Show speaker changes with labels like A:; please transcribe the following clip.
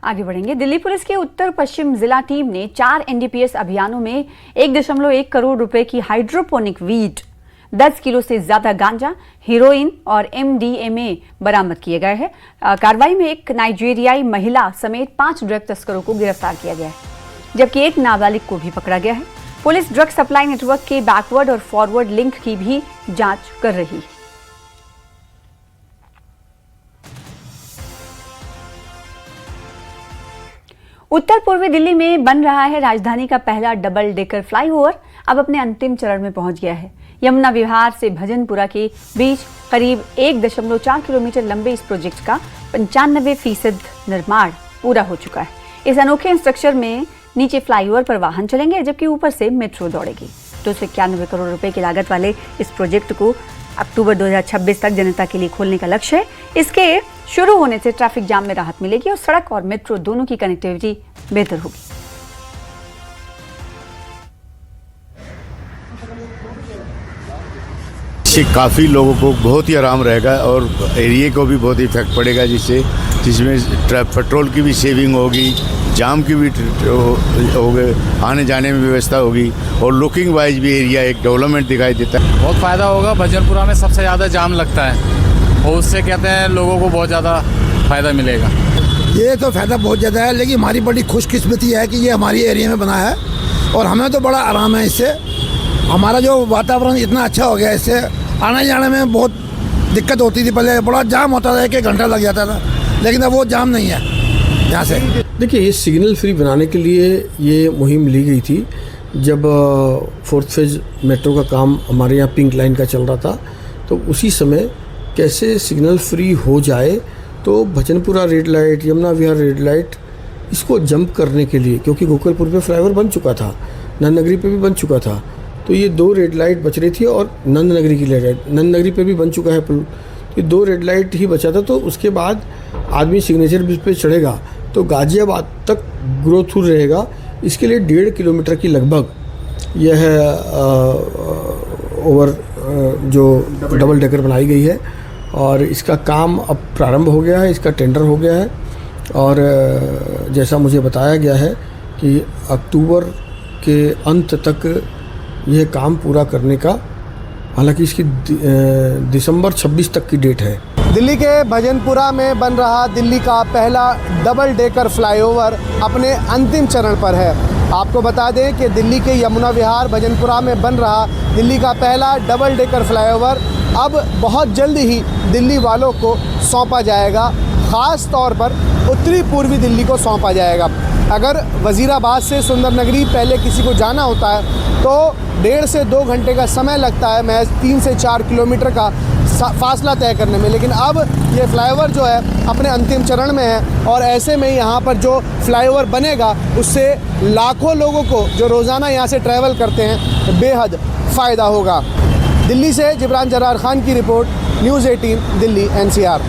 A: आगे बढ़ेंगे। दिल्ली पुलिस के उत्तर पश्चिम जिला टीम ने 4 एनडीपीएस अभियानों में 1.1 करोड़ रुपए की हाइड्रोपोनिक वीट, 10 किलो से ज्यादा गांजा, हीरोइन और एमडीएमए बरामद किए गए हैं। कार्रवाई में एक नाइजीरियाई महिला समेत 5 ड्रग तस्करों को गिरफ्तार किया गया है, जबकि एक नाबालिग को भी पकड़ा गया है। पुलिस ड्रग सप्लाई नेटवर्क के बैकवर्ड और फॉरवर्ड लिंक की भी जांच कर रही है। उत्तर पूर्वी दिल्ली में बन रहा है राजधानी का पहला डबल डेकर फ्लाईओवर, अब अपने अंतिम चरण में पहुंच गया है। यमुना विहार से भजनपुरा के बीच करीब 1.4 किलोमीटर लंबे इस प्रोजेक्ट का 95% निर्माण पूरा हो चुका है। इस अनोखे स्ट्रक्चर में नीचे फ्लाईओवर पर वाहन चलेंगे, जबकि ऊपर से मेट्रो दौड़ेगी। 291 करोड़ रुपए की लागत वाले इस प्रोजेक्ट को अक्टूबर 2026 तक जनता के लिए खोलने का लक्ष्य है। इसके शुरू होने से ट्रैफिक जाम में राहत मिलेगी और सड़क और मेट्रो दोनों की कनेक्टिविटी बेहतर होगी।
B: इससे काफ़ी लोगों को बहुत ही आराम रहेगा और एरिया को भी बहुत इफेक्ट पड़ेगा, जिसमें पेट्रोल की भी सेविंग होगी, जाम की भी होगी, आने जाने में व्यवस्था होगी और लुकिंग वाइज भी एरिया एक डेवलपमेंट दिखाई देता है।
C: बहुत फ़ायदा होगा। भजनपुरा में सबसे ज़्यादा जाम लगता है और उससे कहते हैं लोगों को बहुत ज़्यादा फ़ायदा मिलेगा।
D: ये तो फ़ायदा बहुत ज़्यादा है, लेकिन हमारी बड़ी खुशकिस्मती है कि ये हमारी एरिया में बना है और हमें तो बड़ा आराम है इससे। हमारा जो वातावरण इतना अच्छा हो गया, इससे आने जाने में बहुत दिक्कत होती थी। पहले बड़ा जाम होता था, 1 घंटा लग जाता था, लेकिन अब वो जाम नहीं है यहाँ से।
E: देखिए, ये सिग्नल फ्री बनाने के लिए ये मुहिम ली गई थी जब 4th फेज मेट्रो का काम हमारे यहाँ पिंक लाइन का चल रहा था। तो उसी समय कैसे सिग्नल फ्री हो जाए, तो भजनपुरा रेड लाइट, यमुना विहार रेड लाइट, इसको जंप करने के लिए, क्योंकि गोकुलपुर पे फ्लाईओवर बन चुका था, नंद नगरी पे भी बन चुका था, तो ये 2 रेड लाइट बच रही थी और नंद नगरी की रेड लाइट, नंद नगरी पे भी बन चुका है पुल, तो ये 2 रेड लाइट ही बचा था। तो उसके बाद आदमी सिग्नेचर ब्रिज पे चढ़ेगा तो गाजियाबाद तक ग्रो थ्रू रहेगा। इसके लिए 1.5 किलोमीटर की लगभग यह ओवर जो डबल डेकर बनाई गई है और इसका काम अब प्रारंभ हो गया है, इसका टेंडर हो गया है और जैसा मुझे बताया गया है कि अक्टूबर के अंत तक यह काम पूरा करने का, हालांकि इसकी दिसंबर 26 तक की डेट है।
F: दिल्ली के भजनपुरा में बन रहा दिल्ली का पहला डबल डेकर फ्लाईओवर अपने अंतिम चरण पर है। आपको बता दें कि दिल्ली के यमुना विहार भजनपुरा में बन रहा दिल्ली का पहला डबल डेकर फ्लाईओवर अब बहुत जल्द ही दिल्ली वालों को सौंपा जाएगा। ख़ास तौर पर उत्तरी पूर्वी दिल्ली को सौंपा जाएगा। अगर वज़ीराबाद से सुंदर नगरी पहले किसी को जाना होता है तो 1.5 से 2 घंटे का समय लगता है महज 3 से 4 किलोमीटर का फासला तय करने में, लेकिन अब ये फ्लाईओवर जो है अपने अंतिम चरण में है और ऐसे में यहाँ पर जो फ्लाईओवर बनेगा उससे लाखों लोगों को जो रोज़ाना यहाँ से ट्रैवल करते हैं बेहद फ़ायदा होगा। दिल्ली से जिब्रान जरार खान की रिपोर्ट, न्यूज़ 18 दिल्ली NCR।